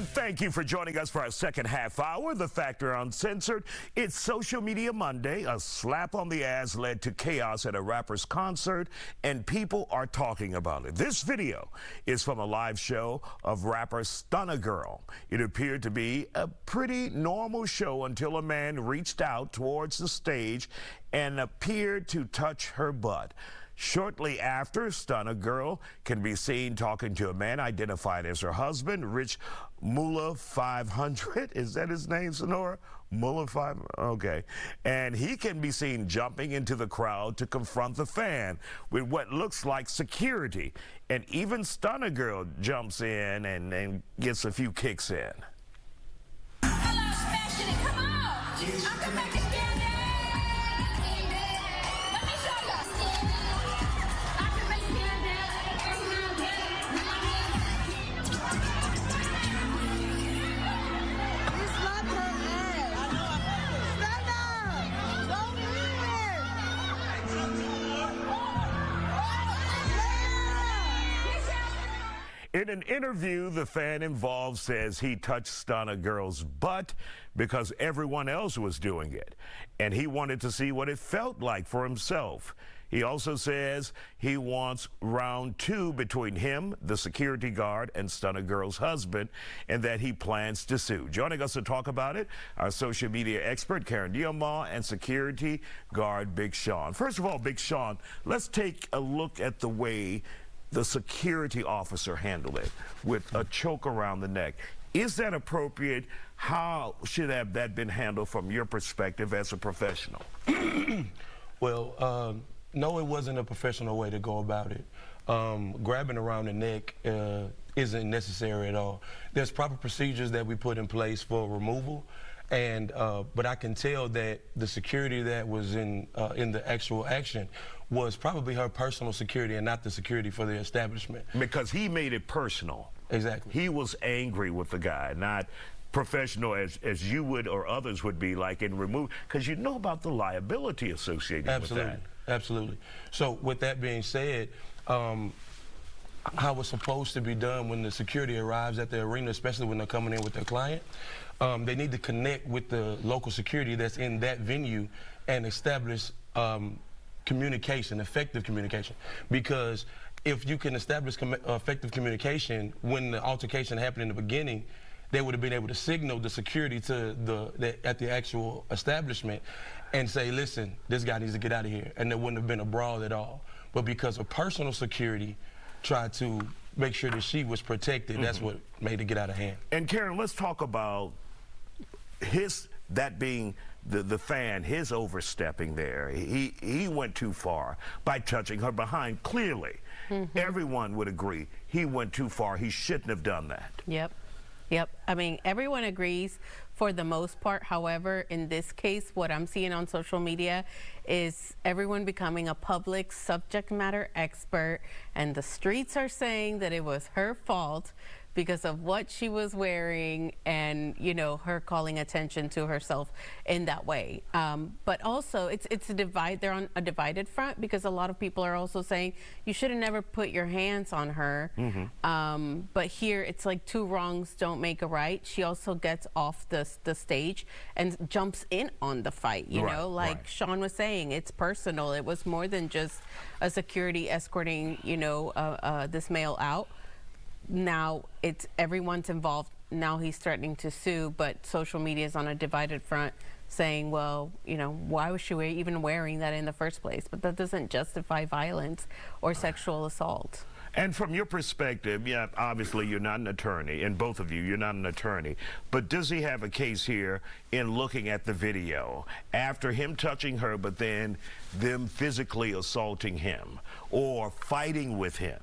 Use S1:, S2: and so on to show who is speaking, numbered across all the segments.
S1: And thank you for joining us for our second half hour, The Factor Uncensored. It's Social Media Monday. A slap on the ass led to chaos at a rapper's concert, and people are talking about it. This video is from a live show of rapper Stunna Girl. It appeared to be a pretty normal show until a man reached out towards the stage and appeared to touch her butt. Shortly after, Stunna Girl can be seen talking to a man identified as her husband, Rich Mullah 500. Is that his name, Sonora? Mullah 500? Okay. And he can be seen jumping into the crowd to confront the fan with what looks like security. And even Stunna Girl jumps in and gets a few kicks in.
S2: Hello, Sebastian, come on! I'm back again.
S1: In an interview, the fan involved says he touched Stunna Girl's butt because everyone else was doing it, and he wanted to see what it felt like for himself. He also says he wants round two between him, the security guard, and Stunna Girl's husband, and that he plans to sue. Joining us to talk about it, our social media expert, Karen Diamond, and security guard, Big Sean. First of all, Big Sean, let's take a look at the way the security officer handled it with a choke around the neck. Is that appropriate? How should have that been handled from your perspective as a professional?
S3: Well, no, it wasn't a professional way to go about it. Grabbing around the neck isn't necessary at all. There's proper procedures that we put in place for removal, and but I can tell that the security that was in the actual action was probably her personal security and not the security for the establishment.
S1: Because he made it personal.
S3: Exactly.
S1: He was angry with the guy, not professional as you would or others would be, like in remove, because you know about the liability associated with that.
S3: Absolutely. So with that being said, how it's supposed to be done when the security arrives at the arena, especially when they're coming in with their client, they need to connect with the local security that's in that venue and establish communication, effective communication. Because if you can establish effective communication when the altercation happened in the beginning, they would have been able to signal the security to at the actual establishment and say, listen, this guy needs to get out of here. And there wouldn't have been a brawl at all. But because of personal security tried to make sure that she was protected, that's what made it get out of hand.
S1: And Karen, let's talk about that being the fan, his overstepping there. He went too far by touching her behind. Clearly, everyone would agree he went too far. He shouldn't have done that.
S4: Yep. I mean, everyone agrees for the most part. However, in this case, what I'm seeing on social media is everyone becoming a public subject matter expert, and the streets are saying that it was her fault because of what she was wearing and, you know, her calling attention to herself in that way. But also, it's a divide. They're on a divided front because a lot of people are also saying you should have never put your hands on her. But here, it's like two wrongs don't make a right. She also gets off the stage and jumps in on the fight, you know, like Sean was saying, it's personal. It was more than just a security escorting, you know, this male out. Now it's everyone's involved. Now he's threatening to sue, but social media is on a divided front saying, well, you know, why was she even wearing that in the first place? But that doesn't justify violence or sexual assault.
S1: And from your perspective, yeah, obviously you're not an attorney, and both of you, you're not an attorney, but does he have a case here in looking at the video after him touching her, but then them physically assaulting him or fighting with him?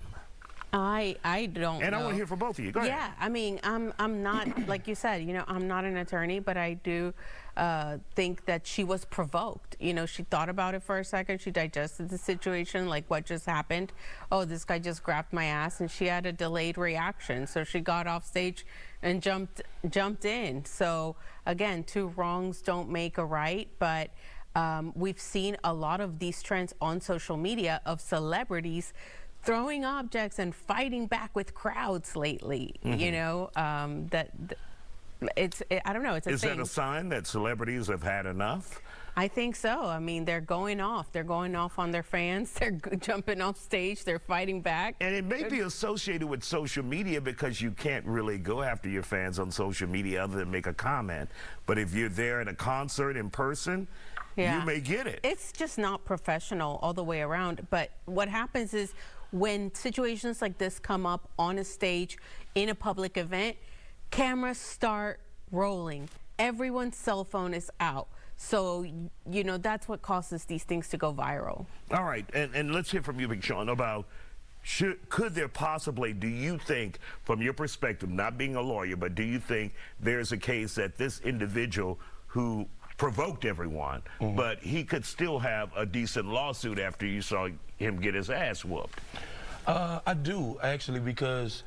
S4: I don't know.
S1: And I want to hear from both of you. Go ahead.
S4: Yeah, I mean, I'm not, like you said, you know, I'm not an attorney, but I do think that she was provoked. You know, she thought about it for a second. She digested the situation, like what just happened. Oh, this guy just grabbed my ass, and she had a delayed reaction. So she got off stage and jumped in. So again, two wrongs don't make a right, but we've seen a lot of these trends on social media of celebrities throwing objects and fighting back with crowds lately. You know, I don't know. It's a
S1: Is
S4: thing.
S1: that a sign that celebrities have had enough?
S4: I think so. I mean, they're going off. They're going off on their fans. They're jumping off stage. They're fighting back.
S1: And it may be associated with social media because you can't really go after your fans on social media other than make a comment. But if you're there at a concert in person, you may get it.
S4: It's just not professional all the way around. But what happens is when situations like this come up on a stage in a public event, cameras start rolling. Everyone's cell phone is out. So, you know, that's what causes these things to go viral.
S1: All right, and let's hear from you, Big Sean, about could there possibly, do you think, from your perspective, not being a lawyer, but do you think there's a case that this individual who provoked everyone, but he could still have a decent lawsuit after you saw him get his ass whooped?
S3: I do, actually, because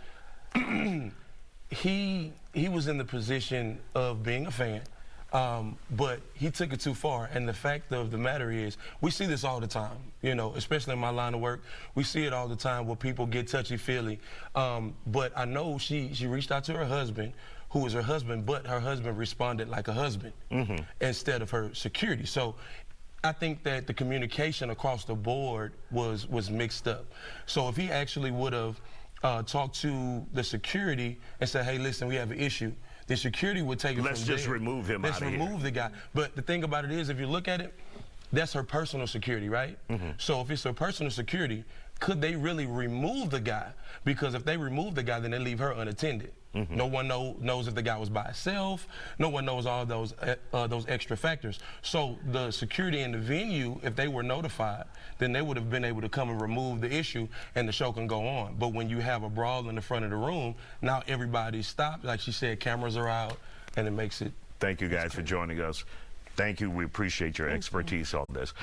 S3: he was in the position of being a fan. But he took it too far, and the fact of the matter is, we see this all the time, you know, especially in my line of work. We see it all the time where people get touchy-feely. But I know she reached out to her husband, who was her husband, but her husband responded like a husband instead of her security. So I think that the communication across the board was mixed up. So if he actually would have talked to the security and said, hey, listen, we have an issue, the security would take it
S1: Let's
S3: from
S1: just
S3: there.
S1: remove him out of here.
S3: Let's remove the guy. But the thing about it is, if you look at it, that's her personal security, right? So if it's her personal security, could they really remove the guy? Because if they remove the guy, then they leave her unattended. No one knows if the guy was by himself. No one knows all those extra factors. So the security in the venue, if they were notified, then they would have been able to come and remove the issue, and the show can go on. But when you have a brawl in the front of the room, now everybody's stopped. Like she said, cameras are out, and it makes it.
S1: Thank you guys for joining us. Thank you. We appreciate your expertise on this.